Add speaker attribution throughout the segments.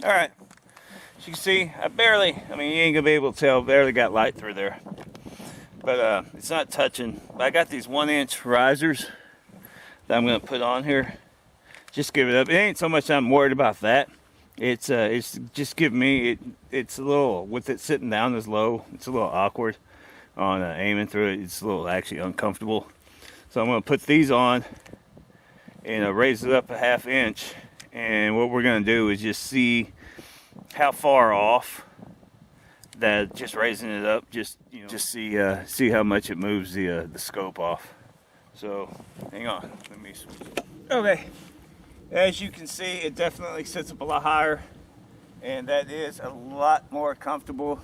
Speaker 1: All right. As you can see, I mean, you ain't gonna be able to tell, barely got light through there. But it's not touching. I got these 1-inch risers that I'm gonna put on here. Just give it up. It ain't so much I'm worried about that. It's just giving me, it's a little, with it sitting down this low, it's a little awkward on aiming through it. It's a little actually uncomfortable. So I'm gonna put these on and raise it up a 1/2 inch. And what we're gonna do is just see how far off that, just raising it up, just see how much it moves the scope off. So hang on, let me switch. Okay, as you can see, it definitely sits up a lot higher, and that is a lot more comfortable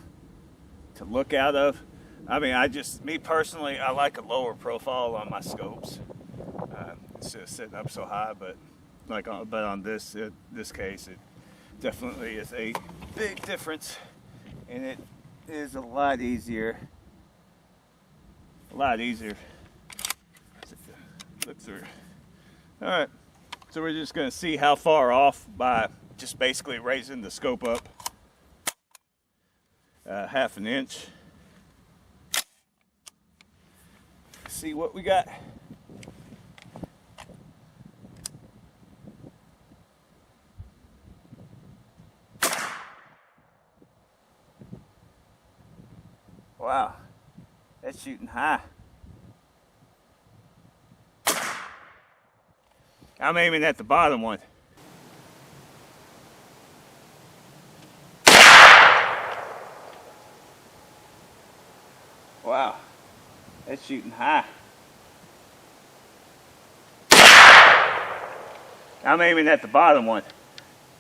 Speaker 1: to look out of. I mean, me personally, I like a lower profile on my scopes instead of sitting up so high, but on this case, it definitely is a big difference, and it is a lot easier to look through. All right, so we're just going to see how far off by just basically raising the scope up 1/2 inch. See what we got. Wow, that's shooting high. I'm aiming at the bottom one. Wow, that's shooting high. I'm aiming at the bottom one.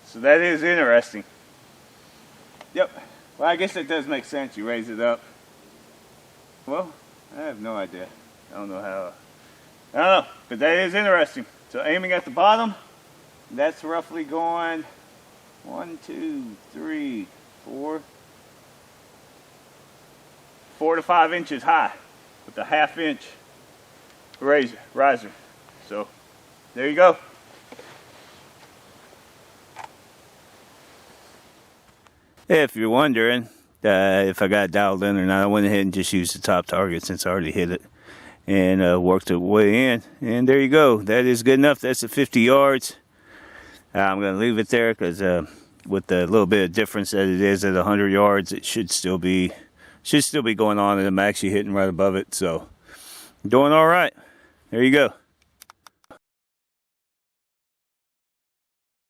Speaker 1: So that is interesting. Yep. Well, I guess that does make sense. You raise it up. Well, I have no idea. I don't know how. I don't know, but that is interesting. So aiming at the bottom, that's roughly going 1, 2, 3, 4, 4 to 5 inches high with a 1/2 inch riser. So there you go. If you're wondering if I got dialed in or not, I went ahead and just used the top target since I already hit it and worked it way in. And there you go. That is good enough. That's at 50 yards. I'm going to leave it there because with the little bit of difference that it is at 100 yards, it should still be going on, and I'm actually hitting right above it. So doing all right. There you go.